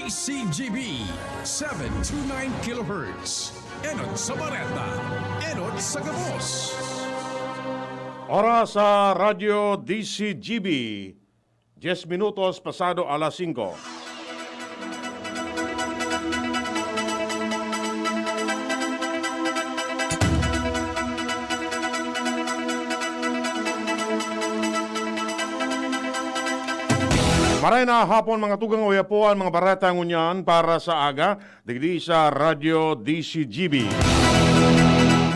DCGB 729 kHz. Enot sa Bareta, Enot sa Gabos. Oras sa Radyo DCGB, 10 minutos pasado alas 5. Maray na hapon mga tugang uyapuan, mga barata ngunyan para sa aga, digdi sa Radyo DCGB.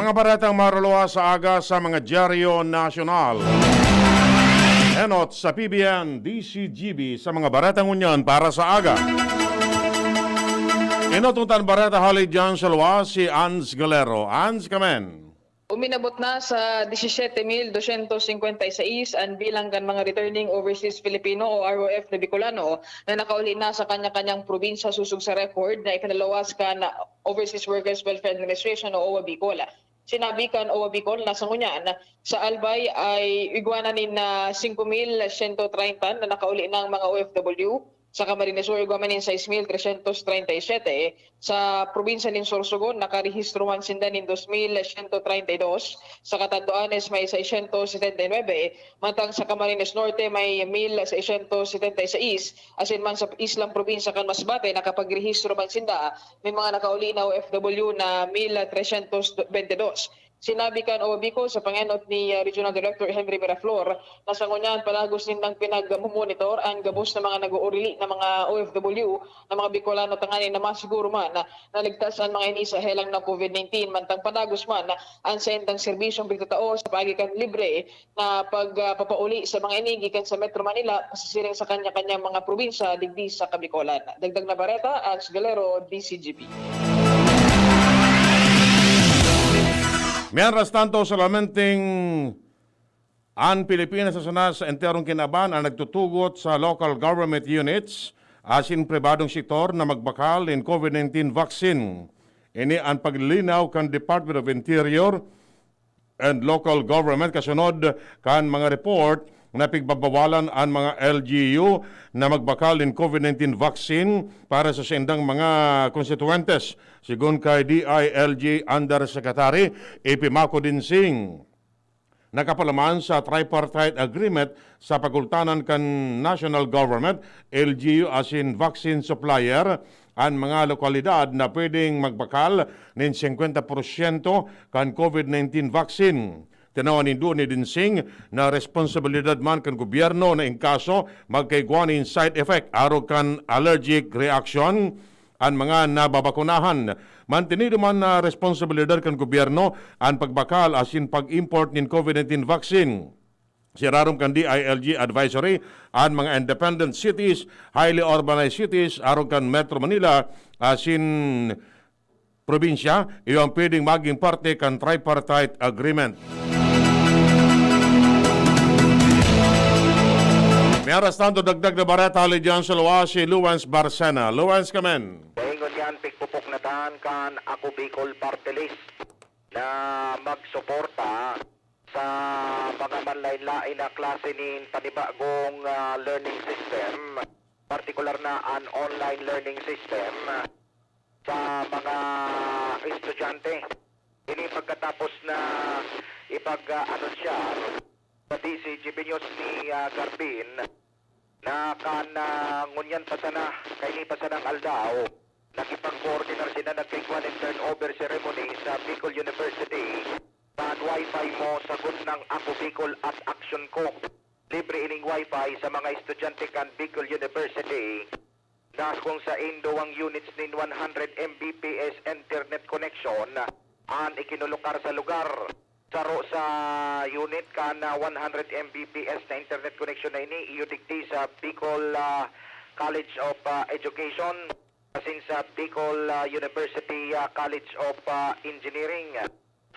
Mga baratang maruluwa sa aga sa mga dyaryo nasyonal. Enot sa PBN DCGB sa mga baratang ngunyan para sa aga. Inotuntan barata halid dyan sa luwa si Ans Galero. Ans, kamen. Uminabot na sa 17,256 ang bilang kan mga returning overseas Filipino o ROF na Bicolano na nakauli na sa kanya-kanyang probinsya susug sa record na ikinalawas ka na Overseas Workers Welfare Administration o OWA Bicol. Sinabi kan OWA Bicol na sa ngunyan sa Albay ay igwananin na 5,130 na nakauli ng mga OFW. Sa Camarines Sur, igwamanin 6,337. Sa probinsya ng Sorsogon, nakarehistro man sinda ng 2,132. Sa Catanduanes, may 679. Mantang sa Camarines Norte, may 1,676. Asin man sa Islang Probinsya kan Masbate, nakapagrehistro man sinda, may mga nakauli na OFW na 1,322. Sinabi kan OWA Bicol sa pangenot ni Regional Director Henry Miraflor na sa ngunyan palagos nindang pinag-monitor ang gabos na mga nag-uurili na mga OFW na mga Bicolano tangani na masiguro man na naligtas ang mga ini sa helang ng COVID-19 mantang palagos man ang sendang serbisyong pagtatao sa pagikan libre na pagpapauli sa mga ini gikan sa Metro Manila pasisiring sa kanya-kanyang mga probinsya digdi sa Kabicolan. Dagdag na Bareta, Ans Galero, DCGB. Mientras tanto, solamenting ang Pilipinas sa sanas sa enterong kinaban ang nagtutugot sa local government units asin pribadong sektor na magbakal in COVID-19 vaccine. Ini ang paglinaw kan Department of Interior and Local Government kasunod kan mga report na pigbabawalan ang mga LGU na magbakal in COVID-19 vaccine para sa sendang mga konstituentes. Sigun kay DILG Undersecretary Epimako Dinsing. Nakapalaman sa tripartite agreement sa pagultanan kan national government, LGU asin vaccine supplier, ang mga lokalidad na pwedeng magbakal ng 50% kan COVID-19 vaccine. Tinawan nindo ni Dinsing na responsibilidad man kan gobyerno na in kaso magkaigwanin side effect aro kan allergic reaction ang mga nababakunahan. Mantinido man na responsibilidad kan gobyerno ang pagbakal asin pag-import ng COVID-19 vaccine. Sirarom kan DILG advisory ang mga independent cities, highly urbanized cities aro kan Metro Manila asin probinsya, iyon pwedeng maging parte kan tripartite agreement. May aras tanto dagdag na barata lidyan sa luwa si Luwans Barsena. Luwans, kamen. Pahingon yan, pigpupok na tahan kan ako Bicol Party List na magsuporta sa mga manlain-lain na klase ng panibagong learning system, partikular na an online learning system sa mga estudyante. Ini pagkatapos na ipag-anunsya sa DCGB News ni Garbin na ngunyan pa sana, kaini pa sanang aldaw, nakipag-coordinar sila nagkikwan and turnover ceremony sa Bicol University sa Wi-Fi mo sagot ng Ako Bicol at Action ko. Libre ining Wi-Fi sa mga estudyante kan Bicol University na kung sa indo ang units nin 100 Mbps internet connection ang ikinulukar sa lugar. Saro sa unit ka na 100 Mbps na internet connection na ini iudigdi sa Bicol College of Education asin sa Bicol University College of Engineering.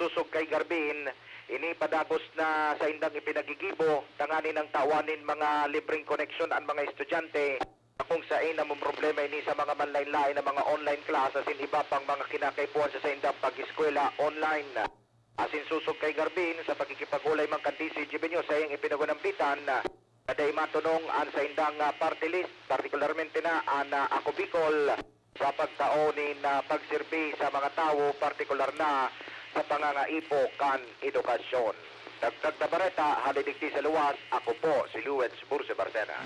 Susog kay Garbin, ini padagos na sa indang ipinagigibo, tanganin ng tawanin mga libreng connection ang mga estudyante kung sa ina mong problema ini sa mga manlain-lain na mga online class asin iba pang mga kinakaipuan sa indang pag-eskwela online. Asin susog kay Garbin sa pagkikipagulay mang kan DCGB News sa iyang ipinagunambitan Kaday matunong an sa indang party list, partikularmente na an Ako Bicol sa pagtaonin na pagsirbi sa mga tao, partikular na sa pangangaipo kan edukasyon. Dagdag na Bareta, halidigti sa luwas, ako po si Luwet Burse Barcena.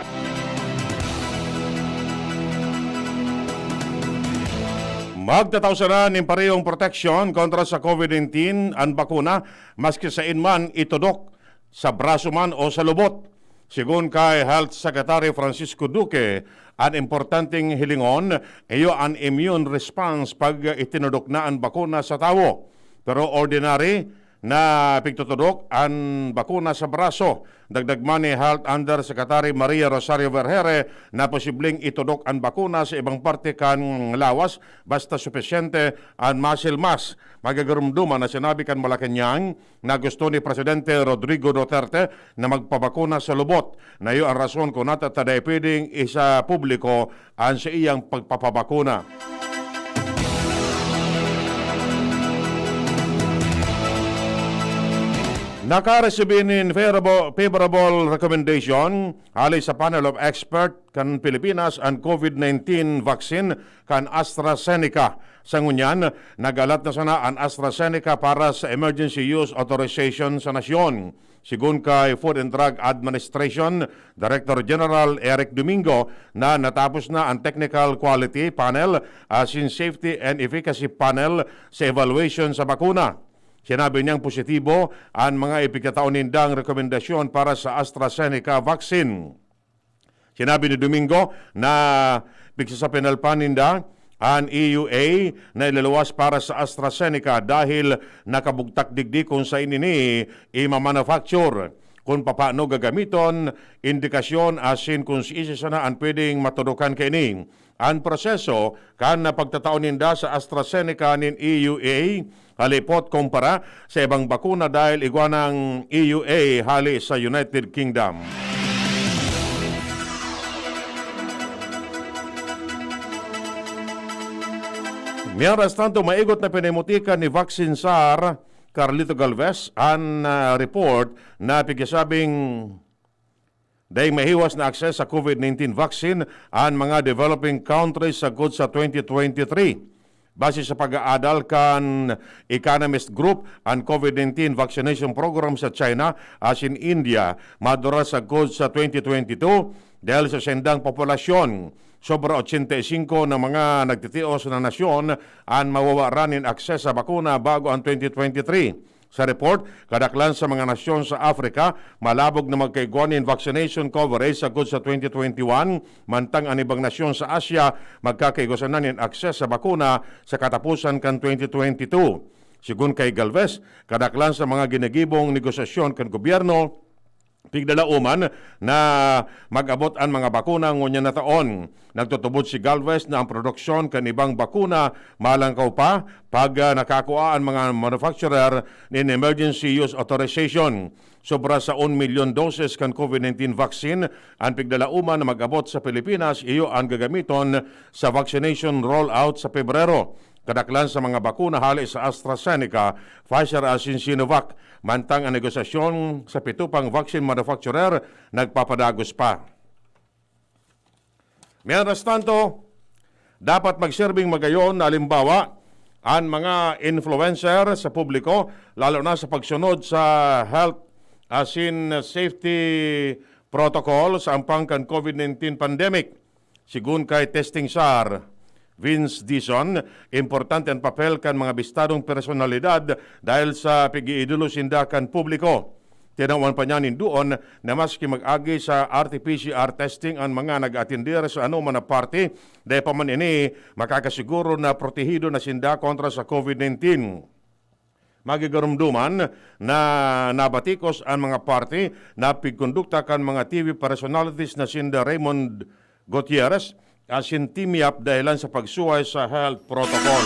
Magtatawsanan ng parehong proteksyon kontra sa COVID-19 ang bakuna maski sa inman itudok sa braso man o sa lubot. Sigun kay Health Secretary Francisco Duque, ang importanteng hilingon iyo ang immune response pag itinudok na ang bakuna sa tao. Pero ordinary na pigtutudok ang bakuna sa braso. Dagdag man ni Health Undersecretary Maria Rosario Vergere na posibleng itudok ang bakuna sa ibang parte kan lawas basta sufisyente ang muscle mass. Magagarumduman na sinabi kan Malacanang na gusto ni Presidente Rodrigo Duterte na magpabakuna sa lubot. Na iyo ang rason kung natataday pwedeng isa publiko ang sa iyang pagpapabakuna. Nakaresibin in favorable recommendation hali sa panel of expert kan Pilipinas ang COVID-19 vaccine kan AstraZeneca. Sa ngunyan, nagalat na sana ang AstraZeneca para sa emergency use authorization sa nasyon. Sigun kay Food and Drug Administration Director General Eric Domingo na natapos na ang technical quality panel as in safety and efficacy panel sa evaluation sa bakuna. Sinabi niyang positibo ang mga ipigkataon nindang rekomendasyon para sa AstraZeneca vaccine. Sinabi ni Domingo na pigsasapinal pa ninda ang EUA na ilalawas para sa AstraZeneca dahil nakabugtak digdi kung sa inini ima-manufacture. Kung paano gagamiton, indikasyon asin kung isa na ang pwedeng matudukan kini. Ang proseso kan na pagtataon ninda sa AstraZeneca nin EUA halipot kumpara sa ibang bakuna dahil iguanang EUA hali sa United Kingdom. Mientras tanto, maigot na pinimutikan ni Vaccine Czar Carlito Galvez ang report na pigsasabing dahil mahiwas na akses sa COVID-19 vaccine ang mga developing countries sa good sa 2023. Base sa pag-aadal kan Economist Group, ang COVID-19 vaccination program sa China as in India madura sa good sa 2022 dahil sa sendang populasyon. Sobra 85 na mga nagtitios na nasyon ang mawawaranin akses sa bakuna bago ang 2023. Sa report, kadaklan sa mga nasyon sa Africa, malabog na magkaiguanin vaccination coverage sa good sa 2021, mantang ang ibang nasyon sa Asia magkakaigusanan ng akses sa bakuna sa katapusan kan 2022. Sigun kay Galvez, kadaklan sa mga ginagibong negosasyon kan gobyerno, pigdalauman na mag-abot ang mga bakuna ngunya na taon. Nagtutubod si Galvez na ang produksyon kan ibang bakuna malangkaw pa pag nakakuha ang mga manufacturer in emergency use authorization. Sobra sa 1 million doses kan COVID-19 vaccine ang pigdalauman na mag-abot sa Pilipinas, iyo ang gagamiton sa vaccination rollout sa Pebrero. Kadaklan sa mga bakuna hali sa AstraZeneca, Pfizer at Sinovac, mantang ang negosasyon sa pitupang vaccine manufacturer nagpapadagos pa. Mientras tanto, dapat magserbing magayon na halimbawa ang mga influencer sa publiko, lalo na sa pagsunod sa health as in safety protocol sa ampangkan COVID-19 pandemic. Sigun kay Testing SAR, Vince Dison, importante ang papel kan mga bistadong personalidad dahil sa pag-iidolo sindakan publiko. Tinawan pa niya doon na maski mag-agi sa RT-PCR testing ang mga nag-atindir sa anuman na party, dahil pa man ini makakasiguro na protehido na sinda kontra sa COVID-19. Magigarumduman na nabatikos ang mga party na pigkondukta kan mga TV personalities na sinda Raymond Gutierrez asin timiyap dahilan sa pagsuway sa health protocol.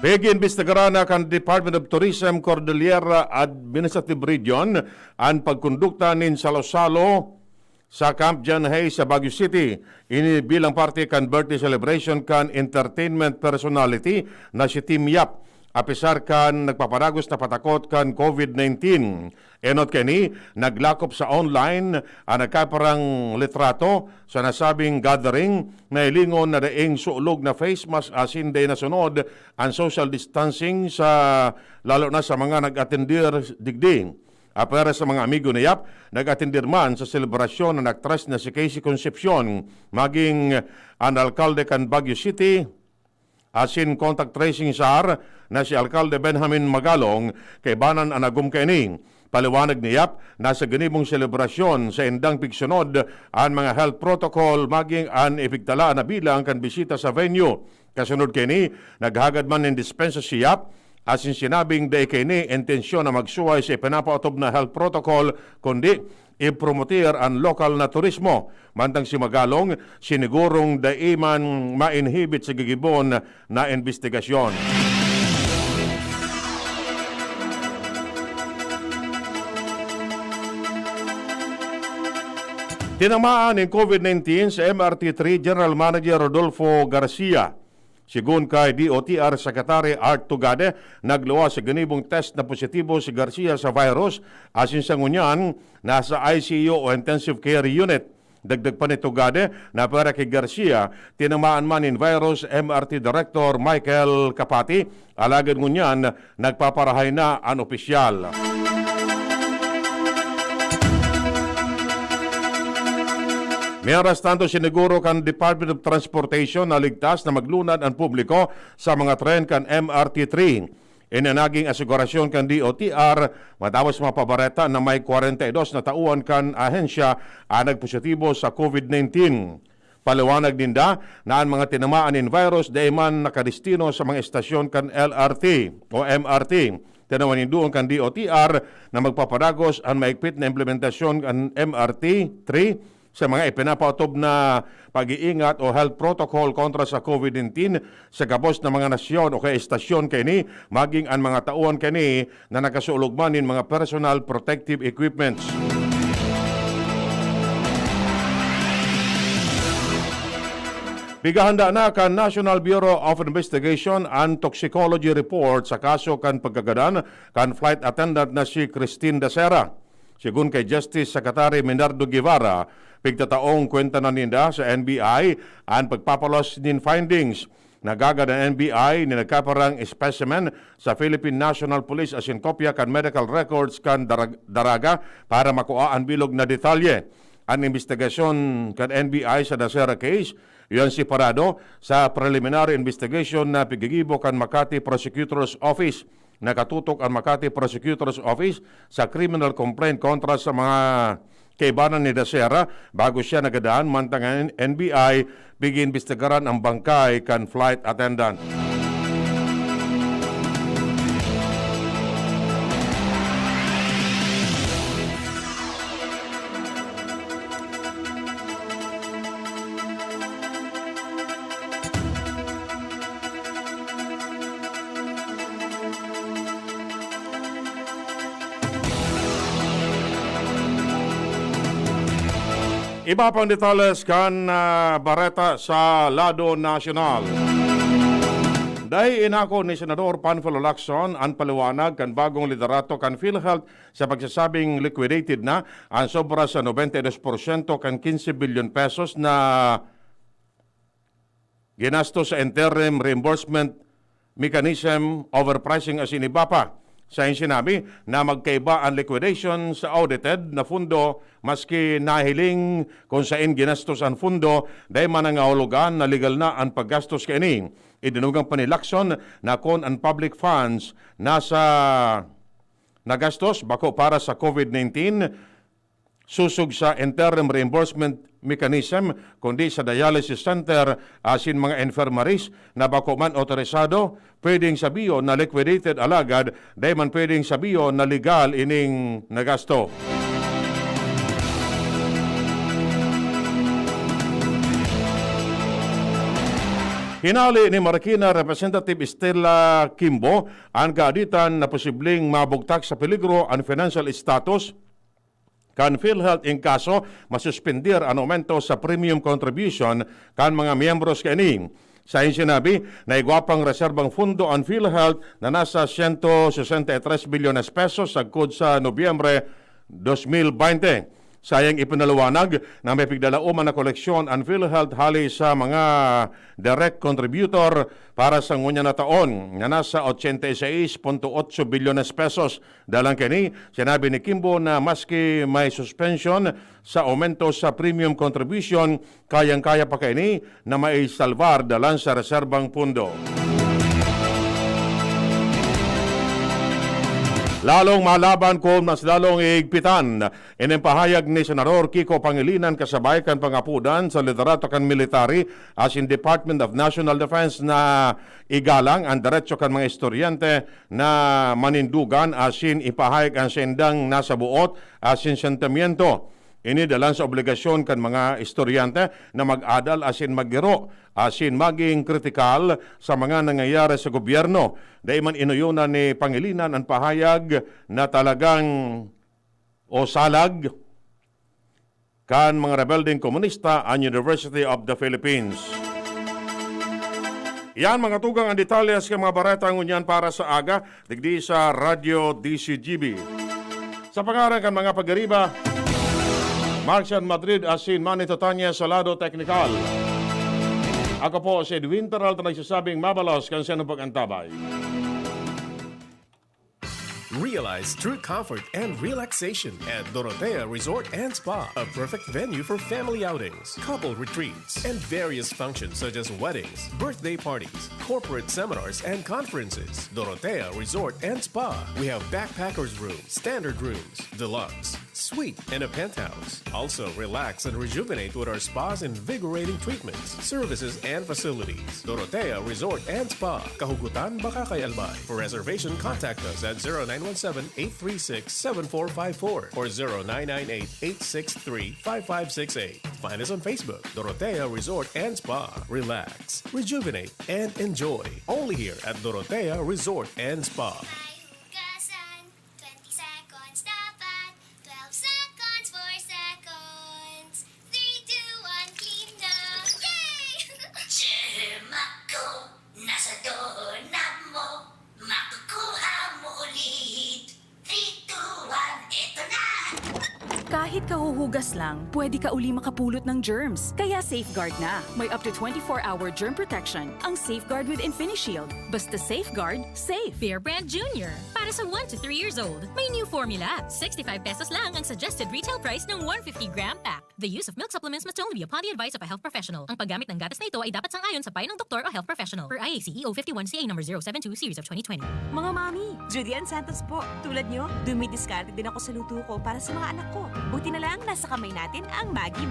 Pag-iimbestigaran kan Department of Tourism Cordillera Administrative Region ang pagkondukta nin salo-salo sa Camp John Hay sa Baguio City. Ini bilang parte kan birthday celebration kan entertainment personality na si Tim Yap. apisar kan nagpapadagos na patakot kan COVID-19. Enot kini naglakop sa online ang nagkaparang litrato sa nasabing gathering na ilingon na daing suulog na face mask asin day nasunod ang social distancing sa lalo na sa mga nag-atendir digding. Apera sa mga amigo ni Yap, nag-atendir man sa selebrasyon na nagtrust na si Casey Concepcion, maging ang alkalde kan Baguio City, asin contact tracing sar na si Alkalde Benjamin Magalong kay banan anagum kini. Paliwanag ni Yap, nasa ganibong selebrasyon sa indang pigsunod ang mga health protocol maging ang ipigtala na bilang kan bisita sa venue. Kasunod kini, naghagad man ng dispensa si Yap, asin sinabing day kini intensyon na magsuway sa ipinapaotob na health protocol kundi ipromotir ang lokal na turismo. Mantang si Magalong, sinigurong daiman ma-inhibit sa gigibon na investigasyon. Tinamaan ng COVID-19 sa MRT3 General Manager Rodolfo Garcia. Sigun kay DOTR Secretary Art Tugade, nagluwa sa ganibong test na positibo si Garcia sa virus asin sa ngunyan nasa ICU o Intensive Care Unit. Dagdag pa ni Tugade na para kay Garcia, tinamaan man in virus MRT Director Michael Kapati, alagad ngunyan nagpaparahay na ang opisyal. Mientras tanto, siniguro kan Department of Transportation na ligtas na maglunad ang publiko sa mga tren kan MRT3. Inanaging asigurasyon kan DOTR matapos mapabareta na may 42 na tauan kan ahensya ang nagpositibo sa COVID-19. Paliwanag ninda na ang mga tinamaan in virus day man nakadestino sa mga estasyon kan LRT o MRT. Tinawanin doon kan DOTR na magpapadagos ang maigpit na implementasyon kan MRT3 sa mga ipinapaotob na pag-iingat o health protocol kontra sa COVID-19 sa gabos na mga nasyon o kay estasyon kini maging ang mga tauan kini na nakasulugman in mga personal protective equipments. Bigahanda na kan National Bureau of Investigation and Toxicology report sa kaso kan pagkagadan kan flight attendant na si Christine Dacera. Sigun kay Justice Secretary Menardo Guevara, pigtataong kwenta na ninda sa NBI ang pagpapalos nin findings. Nagagad ang NBI ni nagkaparang specimen sa Philippine National Police asin kopya kan medical records kan daraga para makuha ang bilog na detalye. Ang investigasyon kan NBI sa Dacera case, iyon si Parado sa preliminary investigation na pigigibo kan Makati Prosecutor's Office. Nakatutok ang Makati Prosecutor's Office sa criminal complaint kontra sa mga kaibanan ni Dacera bago siya nagadaan mantang NBI bigin investigaran ang bangkay kan flight attendant. Iba pang detalles kan Bareta sa Lado Nacional. Dahil inako ni Senador Panfilo Lacson ang paliwanag kan bagong liderato kan PhilHealth sa pagsasabing liquidated na ang sobra sa 92% kan 15 billion pesos na ginastos sa interim reimbursement mechanism overpricing asin iba pa. Sa sinabi na magkaiba ang liquidation sa audited na fundo maski nahiling kung saan ginastos ang fundo dahil manangahulugan na legal na ang paggastos kaini. Idinugang pa ni Lacson na kung ang public funds nasa nagastos bako para sa COVID-19 susug sa interim reimbursement mechanism kundi sa dialysis center asin mga infirmaries na bako man otorisado pwedeng sabiyo na liquidated alagad dahil man pwedeng sabiyo na legal ining nagasto. Hinali ni Marikina Representative Estela Kimbo ang kaaditan na posibleng mabugtak sa peligro ang financial status kan PhilHealth in kaso masuspender ang aumento sa premium contribution kan mga miyembros kani. Sa sinabi na igwapang reserbang fundo ang PhilHealth na nasa 163 bilyones pesos sagkod sa Nobyembre 2020. Sayang ipinaliwanag na may pigdalauman na koleksyon ang PhilHealth hali sa mga direct contributor para sa ngunya na taon na nasa 86.8 bilyones pesos. Dalang kini, sinabi ni Kimbo na maski may suspension sa aumento sa premium contribution, kayang-kaya pa kini na may salvar dalan sa reserbang pundo. Lalong malaban kung mas lalong igpitan. Inimpahayag ni Senador Kiko Pangilinan kasabay kan pangapudan sa liderato kan military as in Department of National Defense na igalang ang diretso kan mga estudyante na manindugan asin ipahayag ang sendang nasa buot asin sentimiento. Ini dalan sa obligasyon kan mga estudyante na mag-adal asin maggiro, asin maging kritikal sa mga nangyayari sa gobyerno. Dahil man inuyunan ni Pangilinan ang pahayag na talagang salag kan mga rebelding komunista ang University of the Philippines. Yan mga tugang ang detalyas ng mga bareta ngunyan para sa aga, digdi sa Radio DCGB. Sa pangaran kan mga pagariba, Marcian Madrid asin Manito Tanya sa lado teknikal. Ako po si Edwin Peralta nagsasabing mabalos kan sino pag-antabay. Realize true comfort and relaxation at Dorotea Resort and Spa, a perfect venue for family outings, couple retreats, and various functions such as weddings, birthday parties, corporate seminars, and conferences. Dorotea Resort and Spa. We have backpackers rooms, standard rooms, deluxe, suite, and a penthouse. Also, relax and rejuvenate with our spas invigorating treatments, services, and facilities. Dorotea Resort and Spa, Kahugutan, Bakakay, Albay. For reservation, contact us at 0917-836-7454 or 0998-863-5568. Find us on Facebook, Dorotea Resort and Spa. Relax, rejuvenate, and enjoy. Only here at Dorotea Resort and Spa. Hugasan, 20 seconds dapat, 12 seconds, 4 seconds, 3, 2, 1, clean na! Yay! Ako, nasa doorknob mo, makukuha mo ulit. 3, 2, 1, eto na! Kahit kahuhugas lang, pwede ka uli makapulot ng germs. Kaya Safeguard na. May up to 24-hour germ protection ang Safeguard with InfiniShield. Basta Safeguard, safe. Bear Brand Junior. Para sa 1 to 3 years old, may new formula. 65 pesos lang ang suggested retail price ng 150-gram pack. The use of milk supplements must only be upon the advice of a health professional. Ang paggamit ng gatas na ito ay dapat sangayon sa payo ng doktor o health professional. Per IACEO 51CA number 072 series of 2020. Mga mami, Judy Ann Santos po. Tulad nyo, dumidiskarte din ako sa luto ko para sa mga anak ko. Buti na lang nasa kamay natin ang Maggi